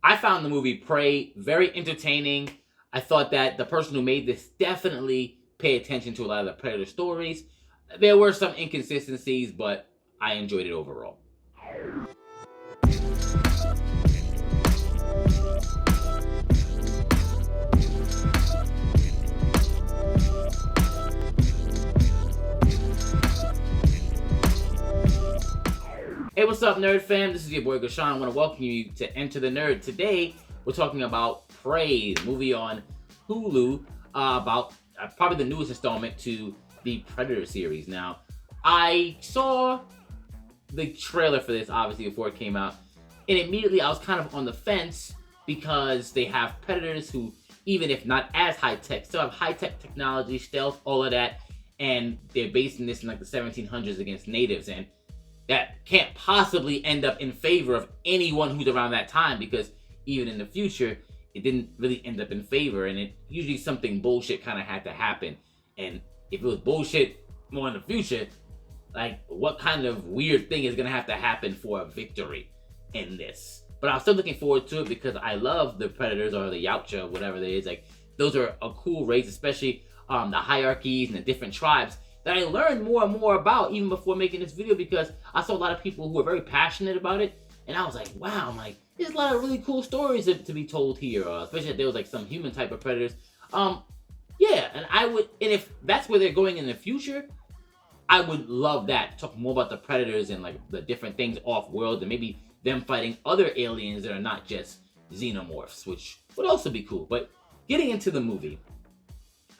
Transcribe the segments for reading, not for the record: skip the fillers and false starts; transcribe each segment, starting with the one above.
I found the movie Prey very entertaining. I thought that the person who made this definitely paid attention to a lot of the Predator stories. There were some inconsistencies, but I enjoyed it overall. Hey, what's up, Nerd fam? This is your boy Gashan. I want to welcome you to Enter the Nerd. Today, we're talking about Prey, the movie on Hulu, about probably the newest installment to the Predator series. Now, I saw the trailer for this, obviously, before it came out, and immediately I was kind of on the fence because they have Predators who, even if not as high-tech, still have high-tech technology, stealth, all of that, and they're basing this in like the 1700s against natives, and that can't possibly end up in favor of anyone who's around that time, because even in the future, it didn't really end up in favor, and it usually something bullshit kind of had to happen. And if it was bullshit more in the future, like what kind of weird thing is gonna have to happen for a victory in this? But I'm still looking forward to it because I love the Predators, or the Yautja, whatever it is. Like, those are a cool race, especially the hierarchies and the different tribes that I learned more and more about even before making this video, because I saw a lot of people who were very passionate about it, and I was like, wow, I'm like, there's a lot of really cool stories to be told here, especially if there was like some human type of predators. Yeah, and if that's where they're going in the future, I would love that. Talk more about the predators and like the different things off-world, and maybe them fighting other aliens that are not just xenomorphs, which would also be cool. But getting into the movie,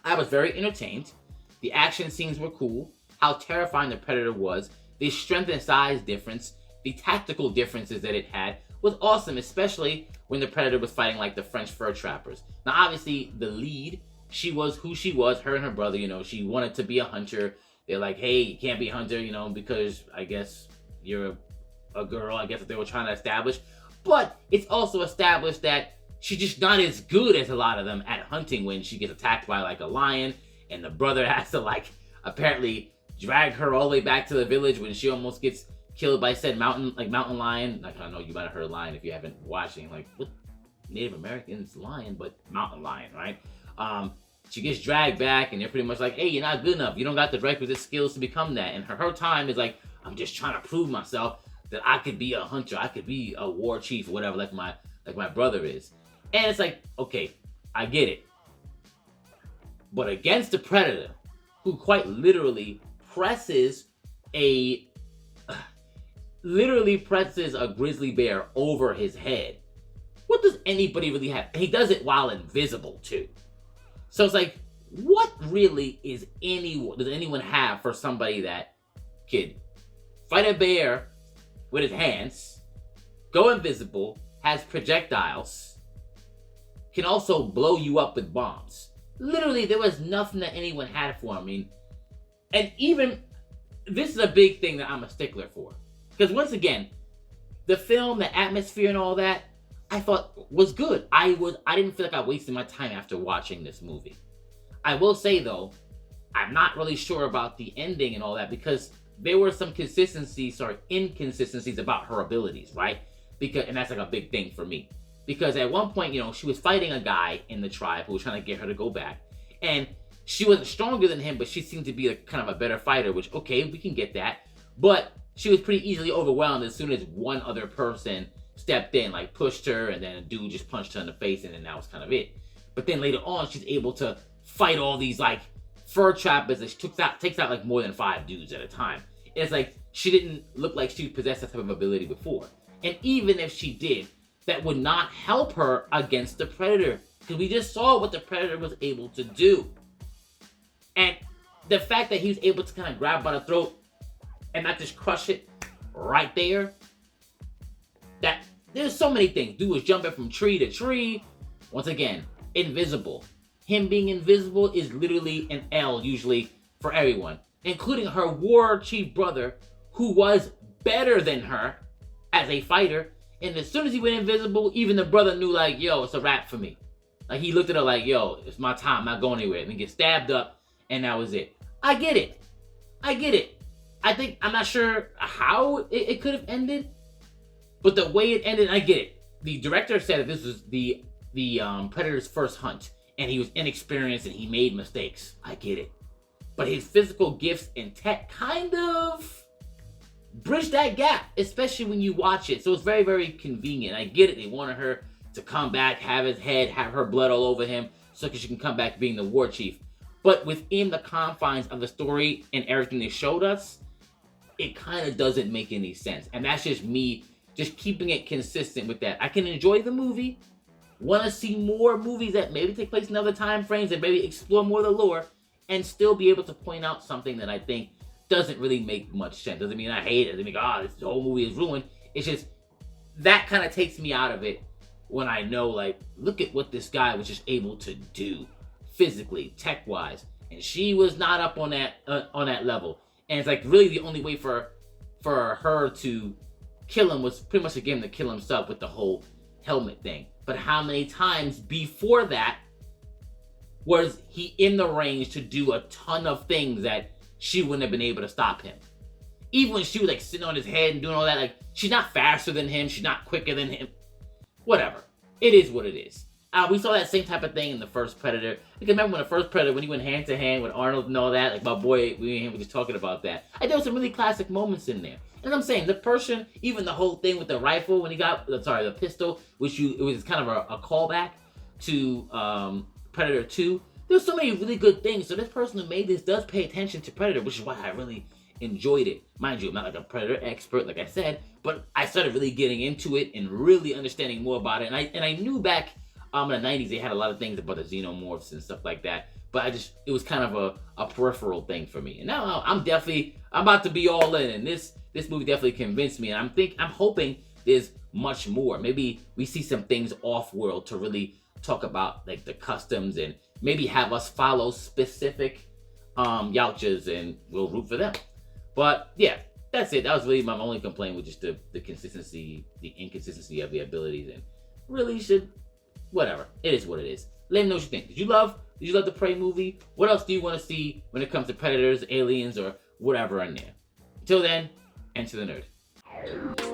I was very entertained. The action scenes were cool. How terrifying the Predator was. The strength and size difference, the tactical differences that it had was awesome, especially when the Predator was fighting like the French fur trappers. Now, obviously, the lead, she was who she was, her and her brother, she wanted to be a hunter. They're like, hey, you can't be a hunter, because I guess you're a girl, I guess, that they were trying to establish. But it's also established that she's just not as good as a lot of them at hunting when she gets attacked by like a lion. And the brother has to apparently drag her all the way back to the village when she almost gets killed by said mountain lion. Like, I know you might have heard lion if you haven't watched it. Like, what Native Americans lion, but mountain lion, right? She gets dragged back, and they're pretty much like, hey, you're not good enough. You don't got the requisite skills to become that. And her time is like, I'm just trying to prove myself that I could be a hunter. I could be a war chief or whatever, like my brother is. And it's like, okay, I get it. But against the Predator, who quite literally presses a grizzly bear over his head, what does anybody really have? He does it while invisible too. So it's like, what really does anyone have for somebody that could fight a bear with his hands, go invisible, has projectiles, can also blow you up with bombs? Literally, there was nothing that anyone had for him. I mean, and even, this is a big thing that I'm a stickler for. Because once again, the film, the atmosphere and all that, I thought was good. I didn't feel like I wasted my time after watching this movie. I will say though, I'm not really sure about the ending and all that, because there were some inconsistencies about her abilities, right? And that's like a big thing for me. Because at one point, she was fighting a guy in the tribe who was trying to get her to go back. And she wasn't stronger than him, but she seemed to be kind of a better fighter, which, okay, we can get that. But she was pretty easily overwhelmed as soon as one other person stepped in, like pushed her, and then a dude just punched her in the face, and then that was kind of it. But then later on, she's able to fight all these, fur trappers that she takes out, more than 5 dudes at a time. And it's like, she didn't look like she possessed that type of ability before. And even if she did, that would not help her against the Predator, because we just saw what the Predator was able to do. And the fact that he was able to kind of grab by the throat and not just crush it right there, that there's so many things. Dude was jumping from tree to tree. Once again, invisible. Him being invisible is literally an L usually for everyone, including her war chief brother, who was better than her as a fighter. And as soon as he went invisible, even the brother knew, yo, it's a wrap for me. He looked at her like, yo, it's my time, I'm not going anywhere. And then get stabbed up, and that was it. I get it. I'm not sure how it could have ended, but the way it ended, I get it. the director said that this was the Predator's first hunt, and he was inexperienced and he made mistakes. I get it, but his physical gifts and tech kind of bridge that gap, especially when you watch it. So it's very, very convenient. I get it. They wanted her to come back, have his head, have her blood all over him, so she can come back being the war chief. But within the confines of the story and everything they showed us, it kind of doesn't make any sense. And that's just me just keeping it consistent with that. I can enjoy the movie, want to see more movies that maybe take place in other time frames and maybe explore more of the lore, and still be able to point out something that I think doesn't really make much sense. Doesn't mean I hate it. Doesn't mean, this whole movie is ruined. It's just, that kind of takes me out of it when I know, like, look at what this guy was just able to do physically, tech-wise. And she was not up on that level. And it's like really the only way for her to kill him was pretty much to get him to kill himself with the whole helmet thing. But how many times before that was he in the range to do a ton of things that she wouldn't have been able to stop him? Even when she was like sitting on his head and doing all that, like, she's not faster than him, she's not quicker than him. Whatever. It is what it is. We saw that same type of thing in the first Predator. I can remember when the first Predator, when he went hand to hand with Arnold and all that, like my boy, we and him were just talking about that. There was some really classic moments in there. And I'm saying, the person, even the whole thing with the rifle, when he got, the pistol, it was kind of a callback to Predator 2. There's so many really good things. So this person who made this does pay attention to Predator, which is why I really enjoyed it. Mind you, I'm not like a Predator expert, like I said, but I started really getting into it and really understanding more about it. And I knew back in the 90s they had a lot of things about the xenomorphs and stuff like that, but it was kind of a peripheral thing for me. And now I'm about to be all in, and this movie definitely convinced me. And I'm hoping there's much more. Maybe we see some things off-world to really talk about, like the customs, and maybe have us follow specific Yautjas, and we'll root for them. But yeah, that's it. That was really my only complaint, with just the consistency, the inconsistency of the abilities, and really should, whatever. It is what it is. Let me know what you think. Did you love the Prey movie? What else do you want to see when it comes to Predators, aliens, or whatever in there? Until then, enter the nerd.